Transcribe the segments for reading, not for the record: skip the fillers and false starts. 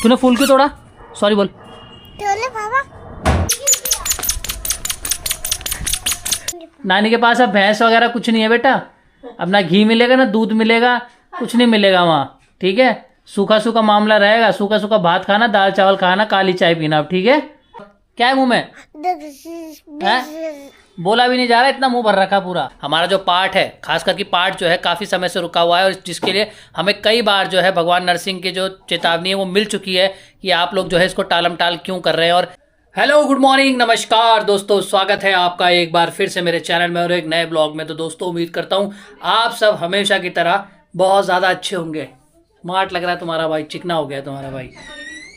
तूने फूल क्यों तोड़ा? सॉरी बोल। पापा नानी के पास अब भैंस वगैरह कुछ नहीं है बेटा। अब ना घी मिलेगा ना दूध मिलेगा, कुछ नहीं मिलेगा वहाँ, ठीक है। सूखा सूखा मामला रहेगा, सूखा सूखा भात खाना, दाल चावल खाना, काली चाय पीना, अब ठीक है। क्या है मुंह में है? बोला भी नहीं जा रहा, इतना मुंह भर रखा पूरा। हमारा जो पाठ है, खास करके पाठ जो है काफी समय से रुका हुआ है, और जिसके लिए हमें कई बार जो है भगवान नरसिंह की जो चेतावनी है वो मिल चुकी है कि आप लोग जो है इसको टालम टाल क्यों कर रहे हैं। और हेलो, गुड मॉर्निंग, नमस्कार दोस्तों, स्वागत है आपका एक बार फिर से मेरे चैनल में और एक नए ब्लॉग में। तो दोस्तों उम्मीद करता हूँ आप सब हमेशा की तरह बहुत ज़्यादा अच्छे होंगे। स्मार्ट लग रहा है तुम्हारा भाई, चिकना हो गया है तुम्हारा भाई।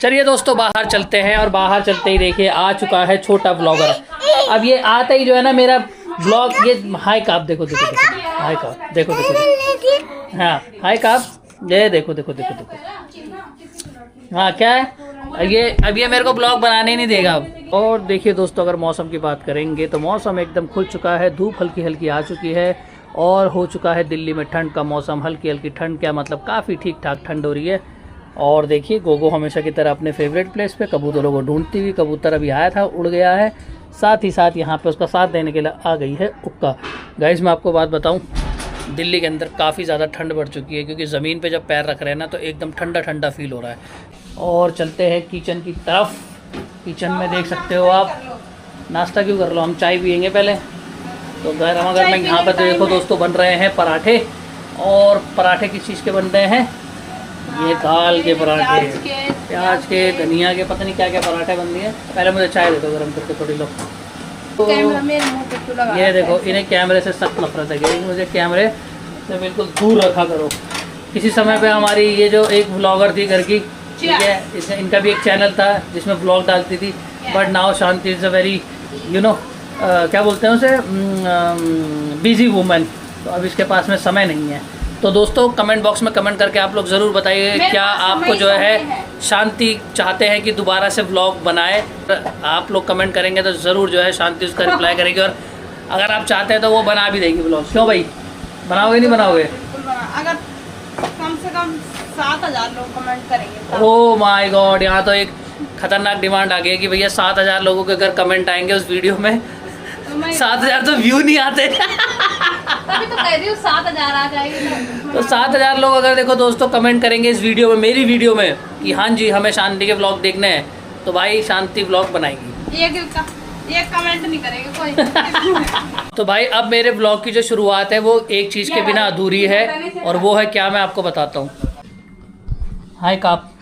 चलिए दोस्तों बाहर चलते हैं, और बाहर चलते ही देखिए आ चुका है छोटा ब्लॉगर। अब ये आता ही जो है ना मेरा ब्लॉग, ये हाय काप देखो देखो देखो, हाय काप देखो देखो, हाँ हाय काप, ये देखो देखो देखो देखो, हाँ क्या है अब ये मेरे को ब्लॉग बनाने ही नहीं देगा अब। और देखिए दोस्तों, अगर मौसम की बात करेंगे तो मौसम एकदम खुल चुका है, धूप हल्की हल्की आ चुकी है, और हो चुका है दिल्ली में ठंड का मौसम। हल्की हल्की ठंड क्या मतलब, काफ़ी ठीक ठाक ठंड हो रही है। और देखिए गोगो हमेशा की तरह अपने फेवरेट प्लेस पे कबूतरों को ढूंढती हुई, कबूतर अभी आया था उड़ गया है, साथ ही साथ यहाँ पे उसका साथ देने के लिए आ गई है उक्का। गाइस मैं आपको बात बताऊँ, दिल्ली के अंदर काफ़ी ज़्यादा ठंड बढ़ चुकी है, क्योंकि ज़मीन पे जब पैर रख रहे हैं ना तो एकदम ठंडा ठंडा फील हो रहा है। और चलते हैं किचन की तरफ। किचन में देख सकते हो आप, नाश्ता क्यों कर लो, हम चाय पियेंगे पहले। तो गर्मा गर्म यहाँ पर देखो दोस्तों बन रहे हैं पराठे। और पराठे किस चीज़ के बन रहे हैं? ये दाल के पराठे, प्याज के, धनिया के, पता नहीं क्या क्या पराठे बन दिए। पहले मुझे चाय दे दो गर्म करके थोड़ी लो। तो ये देखो, इन्हें कैमरे से सख्त नफरत है कि मुझे कैमरे से बिल्कुल दूर रखा करो। किसी समय पे हमारी ये जो एक व्लॉगर थी घर की, ठीक है, इनका भी एक चैनल था जिसमें व्लॉग डालती थी, but now Shanti is a very क्या बोलते हैं उसे, बिजी वूमेन। तो अब इसके पास में समय नहीं है। तो दोस्तों कमेंट बॉक्स में कमेंट करके आप लोग ज़रूर बताइए क्या आपको जो है शांति चाहते हैं कि दोबारा से व्लॉग बनाए। आप लोग कमेंट करेंगे तो ज़रूर जो है शांति उसका रिप्लाई करेगी, और अगर आप चाहते हैं तो वो बना भी देगी व्लॉग। क्यों भाई, बनाओगे नहीं बनाओगे? अगर कम से कम 7,000 लोग कमेंट करेंगे। ओह माय गॉड, यहाँ तो एक खतरनाक डिमांड आ गई है कि भैया 7,000 लोगों के अगर कमेंट आएंगे उस वीडियो में, 7,000 तो व्यू नहीं आते। तभी तो कह रही हूँ 7,000 आ जाएगी। तो 7,000 लोग अगर देखो दोस्तों कमेंट करेंगे इस वीडियो में, मेरी वीडियो में, कि हाँ जी हमें शांति के व्लॉग देखने हैं, तो भाई शांति व्लॉग बनाएगी। एक कमेंट नहीं करेगा कोई। तो भाई अब मेरे ब्लॉग की जो शुरुआत है वो एक चीज़ के बिना अधूरी है, और वो है क्या, मैं आपको बताता हूँ। हाय काप,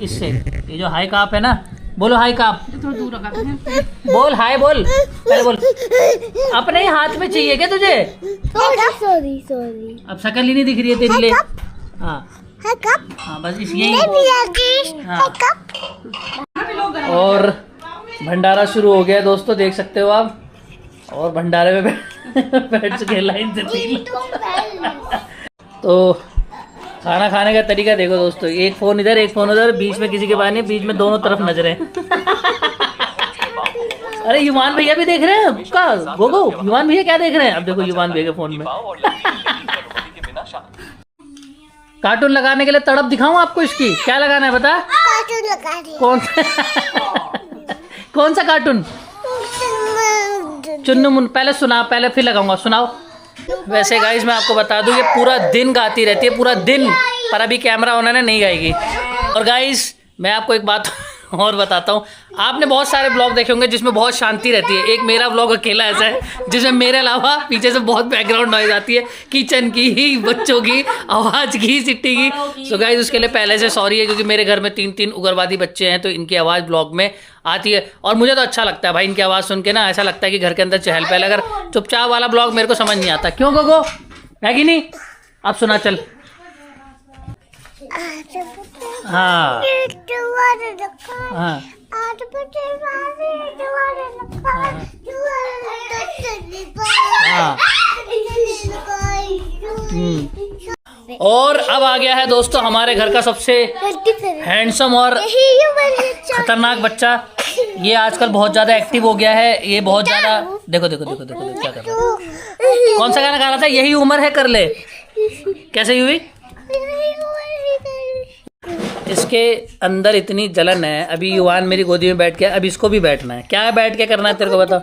इससे ये जो हाय काप है ना, बोलो हाय काप, थोड़ा दूर रखा बोल हाय, बोल पहले बोल। अपने ही हाथ में चाहिए क्या तुझे? सॉरी अब शक्ल ही नहीं दिख रही है तेरी ले। हाँ हाँ बस इस यही। हाँ। और भंडारा शुरू हो गया दोस्तों, देख सकते हो आप। और भंडारे में बैठ चुके हैं लाइन से 3 लोग। तो खाना खाने का तरीका देखो दोस्तों, एक फोन इधर एक फोन उधर, बीच में किसी के पास नहीं, बीच में दोनों तरफ नजरें। अरे युमान भैया भी देख रहे हैं उसका, गोगो युमान भैया क्या देख रहे हैं? अब देखो युमान भैया के फोन में कार्टून लगाने के लिए तड़प दिखाऊं आपको इसकी, क्या लगाना है बता? कौन सा कार्टून? चुन्नू मुन्नू, पहले सुना, पहले फिर लगाऊंगा, सुनाओ। वैसे गाइज मैं आपको बता दूं ये पूरा दिन गाती रहती है, पूरा दिन, पर अभी कैमरा उन्होंने नहीं गाएगी। और गाइज मैं आपको एक बात और बताता हूँ, आपने बहुत सारे ब्लॉग देखे होंगे जिसमें बहुत शांति रहती है। एक मेरा ब्लॉग अकेला ऐसा है जिसमें मेरे अलावा पीछे से बहुत बैकग्राउंड नॉइज आती है, किचन की, बच्चों की आवाज़ की, सिट्टी की। सो गाइज उसके लिए पहले से सॉरी है, क्योंकि मेरे घर में 3 उग्रवादी बच्चे हैं, तो इनकी आवाज़ ब्लॉग में आती है। और मुझे तो अच्छा लगता है भाई इनकी आवाज़ सुन के ना, ऐसा लगता है कि घर के अंदर चहल पहल। अगर चुपचाप वाला ब्लॉग मेरे को समझ नहीं आता। क्यों गोगो, है कि नहीं? अब सुना चल। हाँ हाँ हाँ। और अब आ गया है दोस्तों हमारे घर का सबसे हैंडसम और खतरनाक बच्चा। ये आजकल बहुत ज्यादा एक्टिव हो गया है, ये बहुत ज्यादा, देखो देखो देखो देखो देखो क्या कर रहा है। कौन सा गाना गा रहा था? यही उम्र है कर ले। कैसे हुई? इसके अंदर इतनी जलन है। अभी युवान मेरी गोदी में बैठ के, अब इसको भी बैठना है। क्या बैठ के करना है तेरे को बताओ?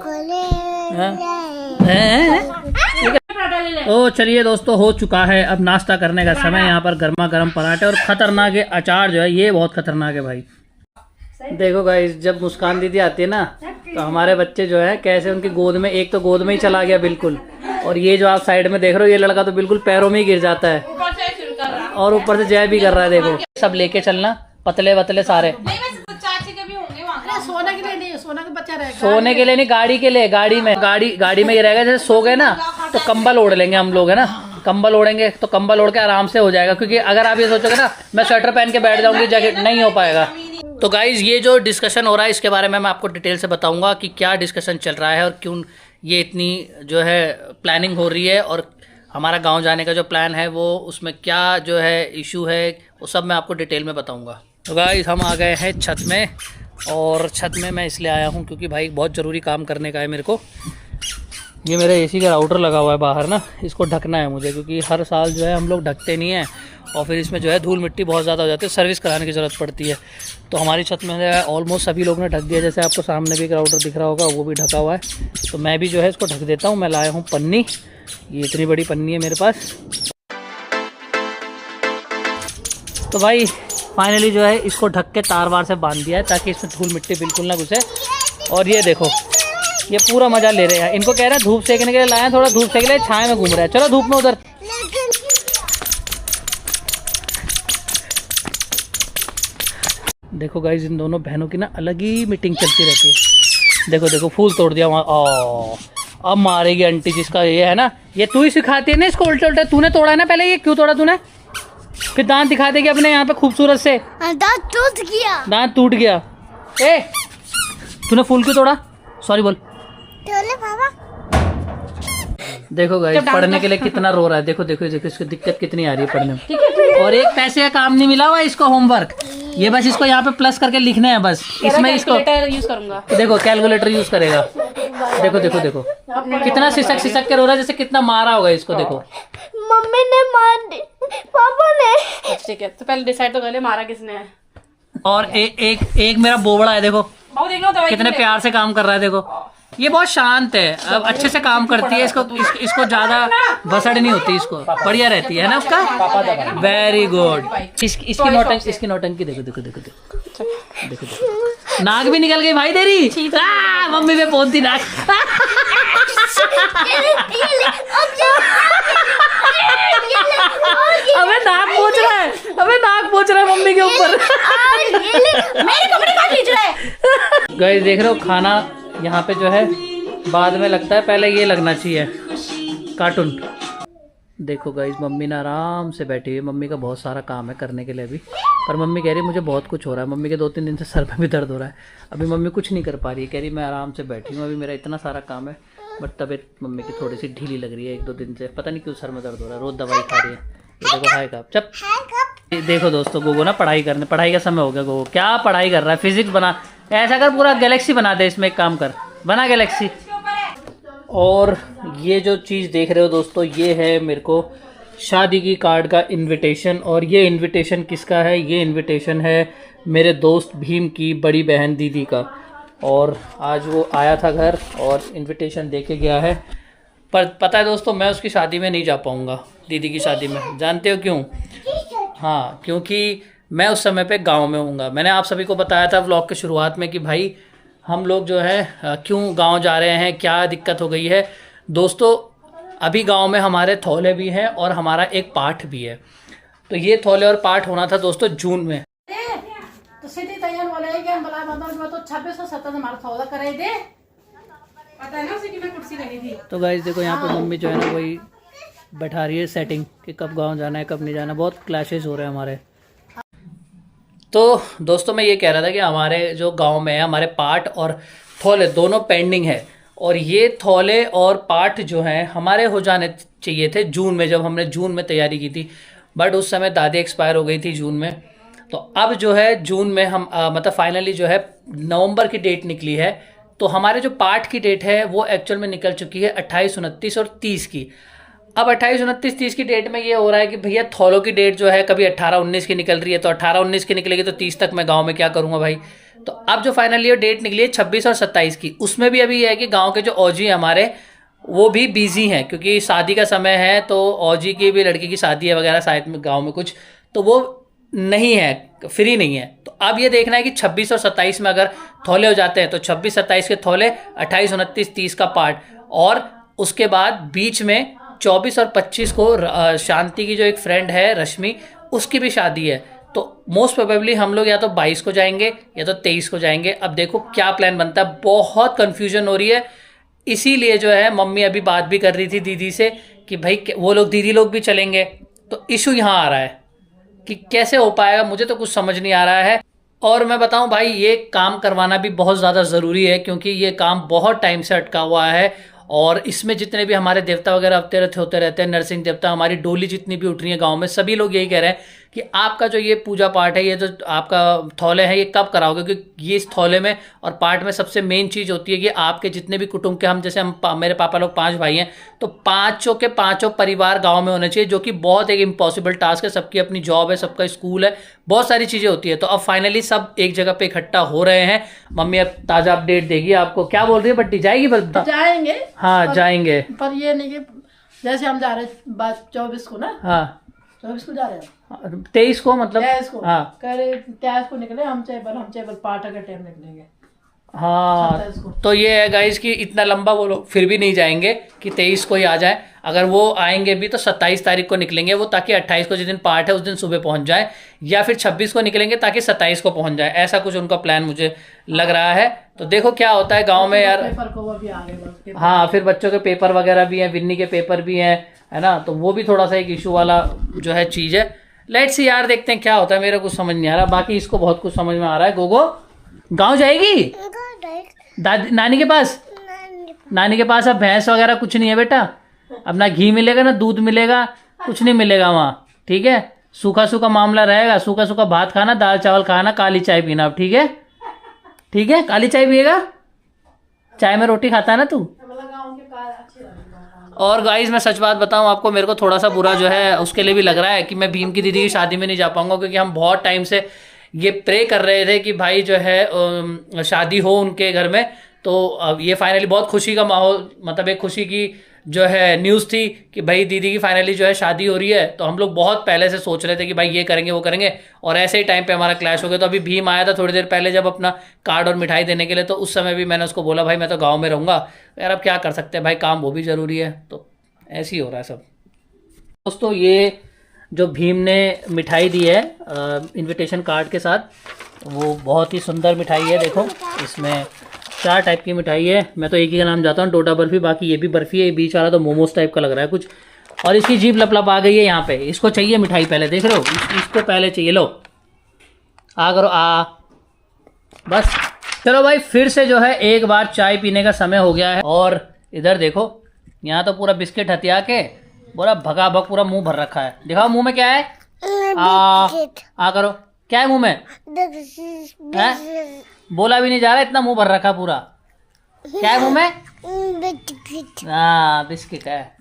तो चलिए दोस्तों, हो चुका है अब नाश्ता करने का समय। यहाँ पर गर्मा गर्म पराठे और खतरनाक अचार जो है, ये बहुत खतरनाक है भाई। देखो गाइस, जब मुस्कान दीदी आती है ना, तो हमारे बच्चे जो है कैसे उनकी गोद में, एक तो गोद में ही चला गया बिल्कुल, और ये जो आप साइड में देख रहे हो, ये लड़का तो बिल्कुल पैरों में ही गिर जाता है और ऊपर से जय भी कर रहा है। देखो सब लेके चलना, पतले पतले सारे। सोने के लिए नहीं, सोना का बच्चा रहेगा। सोने के लिए नहीं, गाड़ी के लिए। गाड़ी में ये रहेगा। जैसे सो गए ना तो कंबल ओढ़ लेंगे हम लोग, है ना। कंबल ओढ़ेंगे तो कंबल ओढ़ के आराम से हो जाएगा, क्योंकि अगर आप ये सोचोगे ना मैं स्वेटर पहन के बैठ जाऊंगी, जैकेट नहीं हो पाएगा। तो गाइज, ये जो डिस्कशन हो रहा है इसके बारे में मैं आपको डिटेल से बताऊंगा कि क्या डिस्कशन चल रहा है और क्यों ये इतनी जो है प्लानिंग हो रही है, और हमारा गांव जाने का जो प्लान है वो उसमें क्या जो है इशू है, वो सब मैं आपको डिटेल में बताऊंगा। तो गाइज, हम आ गए हैं छत में, और छत में मैं इसलिए आया हूँ क्योंकि भाई बहुत ज़रूरी काम करने का है मेरे को। ये मेरा एसी का राउटर लगा हुआ है बाहर ना, इसको ढकना है मुझे, क्योंकि हर साल जो है हम लोग ढकते नहीं हैं और फिर इसमें जो है धूल मिट्टी बहुत ज़्यादा हो जाती है, सर्विस कराने की ज़रूरत पड़ती है। तो हमारी छत में ऑलमोस्ट सभी लोग ने ढक दिया। जैसे आपको सामने भी एक राउटर दिख रहा होगा, वो भी ढका हुआ है। तो मैं भी जो है इसको ढक देता हूँ। मैं लाया हूँ पन्नी, ये इतनी बड़ी पन्नी है मेरे पास। तो भाई फाइनली जो है इसको ढक के तार वार से बांध दिया है, ताकि इसमें धूल मिट्टी बिल्कुल ना घुसे। और ये देखो, ये पूरा मजा ले रहे हैं। इनको कह रहे हैं धूप सेकने के लिए लाए, थोड़ा धूप सेक ले, छाए में घूम रहा है। चलो धूप में उधर। देखो गाइस, इन दोनों बहनों की ना अलग ही मीटिंग चलती रहती है। देखो देखो, फूल तोड़ दिया वहाँ। अब मारेगी आंटी जिसका ये है ना, ये तू ही सिखाती है ना इसको उल्टे उल्टे। तूने तोड़ा है ना पहले, ये क्यों तोड़ा तूने? फिर दांत दिखा देगी अपने यहाँ पे खूबसूरत से। दांत टूट गया। दांत टूट गया। ए, तूने फूल क्यों तोड़ा? सॉरी बोल। तोले पापा। देखो गाइस, पढ़ने के लिए कितना रो रहा है। देखो देखो देखो, इसको दिक्कत कितनी आ रही है पढ़ने में। और एक पैसे का काम नहीं मिला हुआ इसको, होमवर्क। ये बस इसको यहाँ पे प्लस करके लिखने हैं बस। इसमें इसको यूज करूंगा। देखो कैलकुलेटर यूज करेगा। देखो देखो देखो, कितना सिसक सिसक के रो रहा है, जैसे कितना मारा होगा इसको। देखो मम्मी ने मार दी, पापा ने। ठीक है, तो पहले डिसाइड तो कर ले मारा किसने है। और एक मेरा बोबड़ा है, देखो कितने प्यार से काम कर रहा है। देखो ये बहुत शांत है, अब अच्छे से काम करती है। इसको ज्यादा भसड़ नहीं होती, इसको बढ़िया रहती है ना उसका। Very good. इसकी नौटंकी देखो देखो देखो देखो देखो देखो, नाक भी निकल गई भाई तेरी। मम्मी पे पहुंचती नाक। अबे नाक पहुंच रहा है, अबे नाक पहुंच रहा है मम्मी के ऊपर। मेरे कपड़े कहाँ खींच रहे हैं? गाइस देख रहे हो, खाना यहाँ पे जो है बाद में लगता है, पहले ये लगना चाहिए कार्टून। देखो गाइस, मम्मी ना आराम से बैठी हुई। मम्मी का बहुत सारा काम है करने के लिए अभी, पर मम्मी कह रही है मुझे बहुत कुछ हो रहा है। मम्मी के 2-3 दिन से सर में भी दर्द हो रहा है। अभी मम्मी कुछ नहीं कर पा रही है, कह रही मैं आराम से बैठी हूँ, अभी मेरा इतना सारा काम है। बट तबीयत मम्मी की थोड़ी सी ढीली लग रही है 1-2 दिन से, पता नहीं क्यों सर में दर्द हो रहा है। रोज दवाई खा रही है। ये देखो हाय कप चप। देखो दोस्तों, गोगो ना पढ़ाई का समय हो गया। गोगो क्या पढ़ाई कर रहा है? फिजिक्स बना। ऐसा कर, पूरा गैलेक्सी बना दे इसमें। एक काम कर, बना गैलेक्सी। और ये जो चीज़ देख रहे हो दोस्तों, ये है मेरे को शादी की कार्ड का इनविटेशन। और ये इनविटेशन किसका है? ये इनविटेशन है मेरे दोस्त भीम की बड़ी बहन दीदी का। और आज वो आया था घर और इनविटेशन दे के गया है। पर पता है दोस्तों, मैं उसकी शादी में नहीं जा पाऊँगा, दीदी की शादी में। जानते हो क्यों? हाँ, क्योंकि मैं उस समय पे गांव में हूँगा। मैंने आप सभी को बताया था व्लॉग के शुरुआत में कि भाई हम लोग जो है क्यों गांव जा रहे हैं, क्या दिक्कत हो गई है। दोस्तों अभी गांव में हमारे थौले भी हैं और हमारा एक पाठ भी है। तो ये थौले और पाठ होना था दोस्तों जून में। तो सीधी तैयार वाला है कि हम बला बंदर में तो 2670 हमारा थौला कराई दे। पता है ना उसी की मैं कुर्सी लगी थी। तो गाइस देखो, यहाँ पे मम्मी जो है ना वही बैठा रही है सेटिंग कि कब गांव जाना है कब नहीं जाना। बहुत क्लैशेस हो रहे हैं हमारे। तो दोस्तों मैं ये कह रहा था कि हमारे जो गांव में है, हमारे पाठ और थौले दोनों पेंडिंग है। और ये थौले और पाठ जो हैं हमारे हो जाने चाहिए थे जून में, जब हमने जून में तैयारी की थी। बट उस समय दादी एक्सपायर हो गई थी जून में। तो अब जो है जून में हम मतलब फाइनली जो है नवंबर की डेट निकली है। तो हमारे जो पाठ की डेट है वो एक्चुअल में निकल चुकी है 28, 29 और 30 की। अब 28, 29, 30 की डेट में ये हो रहा है कि भैया थौलों की डेट जो है कभी 18, 19 की निकल रही है, तो 18, 19 की निकलेगी तो 30 तक मैं गांव में क्या करूंगा भाई। तो अब जो फाइनल ये डेट निकली है 26 और 27 की, उसमें भी अभी ये है कि गांव के जो औजी हैं हमारे वो भी बिजी हैं, क्योंकि शादी का समय है, तो औजी की भी लड़की की शादी है वगैरह शायद में गाँव में कुछ, तो वो नहीं है, फ्री नहीं है। तो अब ये देखना है कि 26 और 27 में अगर थौले हो जाते हैं तो 26, 27 के थौले, 28, 29, 30 का पार्ट, और उसके बाद बीच में 24 और 25 को शांति की जो एक फ्रेंड है रश्मि, उसकी भी शादी है। तो मोस्ट प्रोबेबली हम लोग या तो 22 को जाएंगे या तो 23 को जाएंगे। अब देखो क्या प्लान बनता है, बहुत कन्फ्यूजन हो रही है। इसीलिए जो है मम्मी अभी बात भी कर रही थी दीदी से कि भाई वो लोग, दीदी लोग भी चलेंगे, तो इशू यहाँ आ रहा है कि कैसे हो पाएगा, मुझे तो कुछ समझ नहीं आ रहा है। और मैं बताऊं भाई, ये काम करवाना भी बहुत ज़्यादा ज़रूरी है, क्योंकि ये काम बहुत टाइम से अटका हुआ है, और इसमें जितने भी हमारे देवता वगैरह होते रहते हैं, नरसिंह देवता, हमारी डोली जितनी भी उठ रही है गांव में, सभी लोग यही कह रहे हैं कि आपका जो ये पूजा पाठ है, ये जो आपका थौले हैं, ये कब कराओगे, क्योंकि ये इस थौले में और पाठ में सबसे मेन चीज़ होती है कि आपके जितने भी कुटुंब के, हम जैसे मेरे पापा लोग 5 भाई हैं, तो पाँचों के पाँचों परिवार गाँव में होने चाहिए, जो कि बहुत एक इम्पॉसिबल टास्क है। सबकी अपनी जॉब है, सबका स्कूल है, बहुत सारी चीज़ें होती है। तो अब फाइनली सब एक जगह पे इकट्ठा हो रहे हैं। मम्मी अब ताज़ा अपडेट देगी आपको। क्या बोल रही है बट्टी, जाएगी बता? जाएंगे, हाँ जाएंगे, पर ये नहीं कि जैसे हम जा रहे हैं 24 को ना, हाँ 24 को जा रहे हैं, 23 को मतलब, 23 को, हाँ कह रहे 23 को निकले, हम चाहे पाठ के टाइम निकलेंगे। हाँ 27 को। तो ये है गाइस कि इतना लंबा वो लोग फिर भी नहीं जाएंगे कि 23 को ही आ जाए। अगर वो आएंगे भी तो 27 तारीख को निकलेंगे वो, ताकि 28 को जिस दिन पाठ है उस दिन सुबह पहुंच जाए, या फिर 26 को निकलेंगे ताकि 27 को पहुंच जाए। ऐसा कुछ उनका प्लान मुझे लग रहा है। तो देखो क्या होता है गाँव में यार। पेपर को वो भी आ गए, हाँ फिर बच्चों के पेपर वगैरह भी हैं, विन्नी के पेपर भी हैं, है ना, तो वो भी थोड़ा सा एक इशू वाला जो है चीज़ है। लेट्स सी यार, देखते हैं क्या होता है, मेरा कुछ समझ नहीं आ रहा, बाकी इसको बहुत कुछ समझ में आ रहा है। गोगो गाँव जाएगी दादी नानी के पास? नानी के पास अब भैंस वगैरह कुछ नहीं है बेटा, अब ना घी मिलेगा ना दूध मिलेगा, कुछ नहीं मिलेगा वहाँ, ठीक है। सूखा सूखा मामला रहेगा, सूखा सूखा भात खाना, दाल चावल खाना, काली चाय पीना, अब ठीक है, ठीक है। काली चाय पिएगा, चाय में रोटी खाता है ना तू। और गाइस मैं सच बात बताऊं आपको, मेरे को थोड़ा सा बुरा जो है उसके लिए भी लग रहा है कि मैं भीम की दीदी की शादी में नहीं जा पाऊंगा, क्योंकि हम बहुत टाइम से ये प्रे कर रहे थे कि भाई जो है शादी हो उनके घर में। तो अब ये फाइनली बहुत खुशी का माहौल, मतलब एक खुशी की जो है न्यूज़ थी कि भाई दीदी की फाइनली जो है शादी हो रही है। तो हम लोग बहुत पहले से सोच रहे थे कि भाई ये करेंगे वो करेंगे, और ऐसे ही टाइम पे हमारा क्लैश हो गया। तो अभी भीम आया था थोड़ी देर पहले जब अपना कार्ड और मिठाई देने के लिए, तो उस समय भी मैंने उसको बोला भाई मैं तो गाँव में रहूँगा यार, अब क्या कर सकते हैं भाई, काम वो भी ज़रूरी है। तो ऐसे ही हो रहा है सब। दोस्तों ये जो भीम ने मिठाई दी है इनविटेशन कार्ड के साथ, वो बहुत ही सुंदर मिठाई है। देखो इसमें 4 टाइप की मिठाई है, मैं तो एक ही का नाम जाता हूँ, डोडा बर्फी, बाकी ये भी बर्फी है, बीच वाला तो मोमोज टाइप का लग रहा है कुछ। और इसकी जीभ लपलप आ गई है यहाँ पे, इसको चाहिए मिठाई पहले, देख रहे हो, इसको पहले चाहिए। लो आ करो आ, बस चलो भाई, फिर से जो है एक बार चाय पीने का समय हो गया है। और इधर देखो, यहाँ तो पूरा बिस्किट हथिया के पूरा भगा भग पूरा मुंह भर रखा है। दिखाओ मुंह में क्या है, आ करो, क्या है मुंह में, है? बोला भी नहीं जा रहा, इतना मुंह भर रखा पूरा। क्या है मुंह में? हाँ बिस्किट है।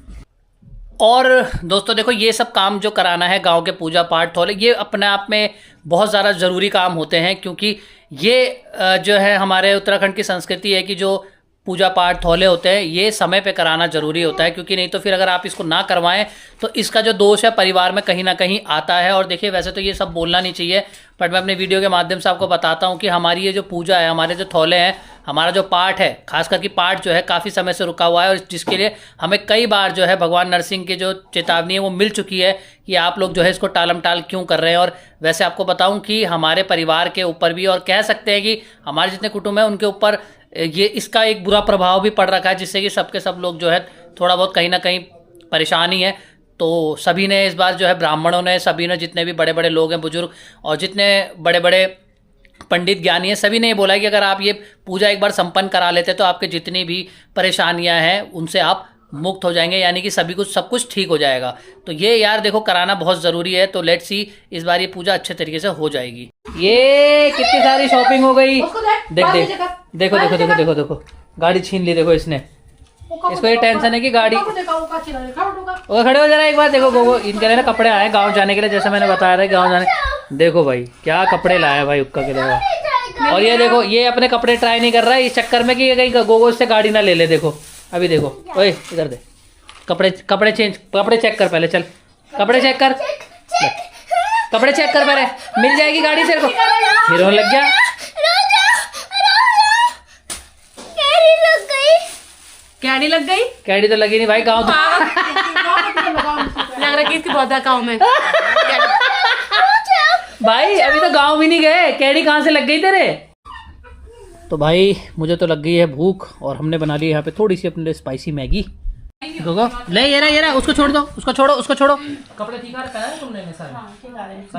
और दोस्तों देखो, ये सब काम जो कराना है गांव के पूजा पाठ थोड़े, ये अपने आप में बहुत ज़्यादा ज़रूरी काम होते हैं, क्योंकि ये जो है हमारे उत्तराखंड की संस्कृति है कि जो पूजा पाठ थौले होते हैं ये समय पे कराना ज़रूरी होता है, क्योंकि नहीं तो फिर अगर आप इसको ना करवाएं तो इसका जो दोष है परिवार में कहीं ना कहीं आता है। और देखिए वैसे तो ये सब बोलना नहीं चाहिए, बट मैं अपने वीडियो के माध्यम से आपको बताता हूँ कि हमारी ये जो पूजा है, हमारे जो थौले हैं, हमारा जो पाठ है, खास करके पाठ जो है काफ़ी समय से रुका हुआ है, और जिसके लिए हमें कई बार जो है भगवान नरसिंह की जो चेतावनी है वो मिल चुकी है कि आप लोग जो है इसको टालम टाल क्यों कर रहे हैं। और वैसे आपको बताऊं कि हमारे परिवार के ऊपर भी, और कह सकते हैं कि हमारे जितने कुटुंब हैं उनके ऊपर ये इसका एक बुरा प्रभाव भी पड़ रखा है, जिससे कि सबके सब लोग जो है थोड़ा बहुत कहीं ना कहीं परेशानी है। तो सभी ने इस बार जो है, ब्राह्मणों ने, सभी ने, जितने भी बड़े बड़े लोग हैं, बुजुर्ग और जितने बड़े बड़े पंडित ज्ञानी हैं, सभी ने ये बोला है कि अगर आप ये पूजा एक बार संपन्न करा लेते तो आपके जितनी भी परेशानियां हैं उनसे आप मुक्त हो जाएंगे, यानी कि सभी कुछ सब कुछ ठीक हो जाएगा। तो ये यार देखो कराना बहुत ज़रूरी है। तो लेट्स सी इस बार ये पूजा अच्छे तरीके से हो जाएगी। ये कितनी सारी शॉपिंग हो गई, देख देख देखो देखो देखो देखो देखो, गाड़ी छीन ली देखो इसने, इसको ये टेंशन है कि गाड़ी। को देखा वो का चिल्ला खड़ा होगा। वो खड़े हो जरा एक बार, देखो गोगो इनके लिए ना कपड़े आए गांव जाने के लिए, जैसे मैंने बताया था गांव जाने। देखो भाई क्या कपड़े लाया भाई उक्का के लिए। और ये देखो ये अपने कपड़े ट्राई नहीं कर रहा है इस चक्कर में कि कहीं गोगो इससे गाड़ी ना ले ले। देखो अभी देखो, ओए इधर दे कपड़े, कपड़े चेक कर पहले, चल कपड़े चेक कर, कपड़े चेक कर पहले, मिल जाएगी गाड़ी तेरे को। फिर रोने लग गया। कैडी लग गई। कैडी तो लगी नहीं भाई, गाँव तो लग रहा है कि इसकी बहुत गाँव में। भाई अभी तो गांव भी नहीं गए, कैडी कहाँ से लग गई तेरे। तो भाई मुझे तो लग गई है भूख, और हमने बना ली यहाँ पे थोड़ी सी अपने लिए स्पाइसी मैगी। गोगो ले ये रहा उसको छोड़ दो, उसको छोड़ो। कपड़े ठीक है तुमने सारे,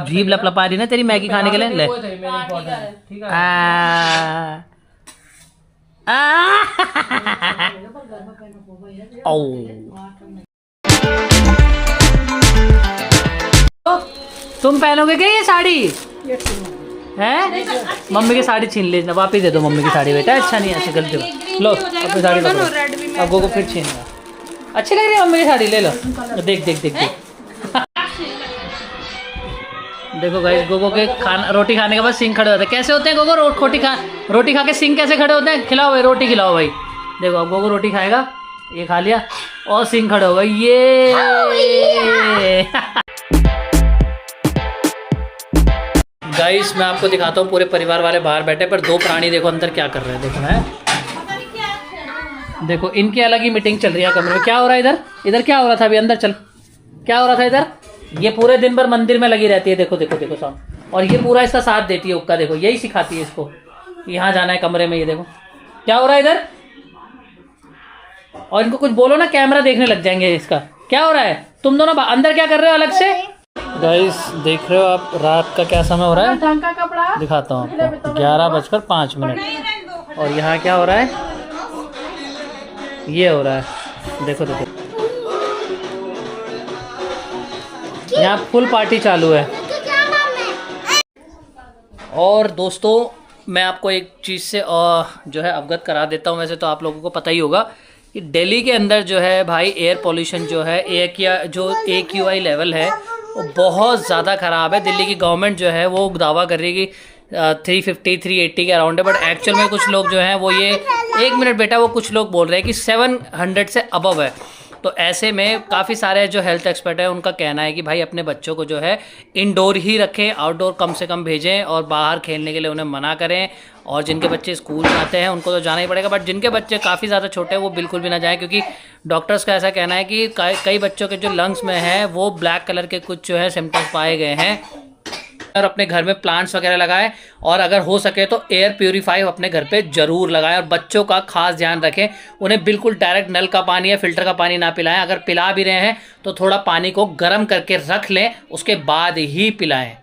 जीभ लपलपा रही ना तेरी मैगी खाने के लिए। ले तुम पहनोगे क्या ये साड़ी है? मम्मी की साड़ी छीन ले, वापिस दे दो मम्मी की साड़ी बेटा, अच्छा नहीं ऐसे गलती हो। लो अपनी साड़ी पकड़ो, अब गोगो फिर छीनना। अच्छी लग रही है मम्मी की साड़ी, ले लो। देख देखो गाइस गोगो के रोटी खाने के बाद सिंह खड़े होते हैं। कैसे होते हैं गोगो रोटी खा के सिंह कैसे खड़े होते हैं? खिलाओ भाई, रोटी खिलाओ भाई। देखो अब गोगो रोटी खाएगा, ये खा लिया और सिंह खड़े हो गए। ये गाइस मैं आपको दिखाता हूँ, पूरे परिवार वाले बाहर बैठे, पर दो प्राणी देखो अंदर क्या कर रहे हैं। देखो है, देखो इनकी अलग ही मीटिंग चल रही है कमरे में। क्या हो रहा है इधर क्या हो रहा था अभी? अंदर चल, क्या हो रहा था इधर? ये पूरे दिन भर मंदिर में लगी रहती है। देखो साहब, और ये पूरा इसका साथ देती है उक्का। देखो यही सिखाती है इसको, यहाँ जाना है कमरे में। ये देखो क्या हो रहा है इधर। और इनको कुछ बोलो ना, कैमरा देखने लग जाएंगे इसका। क्या हो रहा है? तुम दोनों अंदर क्या कर रहे हो अलग से? गाइस देख रहे हो आप रात का क्या समय हो रहा है? ढंग का कपड़ा दिखाता हूँ आपको, 11:05। और यहाँ क्या हो रहा है? ये हो रहा है, देखो यहाँ फुल पार्टी चालू है। और दोस्तों मैं आपको एक चीज़ से जो है अवगत करा देता हूँ। वैसे तो आप लोगों को पता ही होगा कि दिल्ली के अंदर जो है भाई एयर पोल्यूशन जो है, जो AQI लेवल है वो बहुत ज़्यादा ख़राब है। दिल्ली की गवर्नमेंट जो है वो दावा कर रही है कि 350 380 के अराउंड है, बट एक्चुअल में कुछ लोग जो हैं वो ये, एक मिनट बेटा, वो कुछ लोग बोल रहे हैं कि 700 से अबव है। तो ऐसे में काफ़ी सारे जो हेल्थ एक्सपर्ट है उनका कहना है कि भाई अपने बच्चों को जो है इंडोर ही रखें, आउटडोर कम से कम भेजें, और बाहर खेलने के लिए उन्हें मना करें। और जिनके बच्चे स्कूल जाते हैं उनको तो जाना ही पड़ेगा, बट जिनके बच्चे काफ़ी ज़्यादा छोटे हैं वो बिल्कुल भी ना जाएं, क्योंकि डॉक्टर्स का ऐसा कहना है कि कई बच्चों के जो लंग्स में है वो ब्लैक कलर के कुछ जो है सिम्टम्स पाए गए हैं। और अपने घर में प्लांट्स वगैरह लगाएं, और अगर हो सके तो एयर प्यूरीफाई अपने घर पे जरूर लगाएं। और बच्चों का खास ध्यान रखें, उन्हें बिल्कुल डायरेक्ट नल का पानी या फिल्टर का पानी ना पिलाएं। अगर पिला भी रहे हैं तो थोड़ा पानी को गर्म करके रख लें, उसके बाद ही पिलाएं।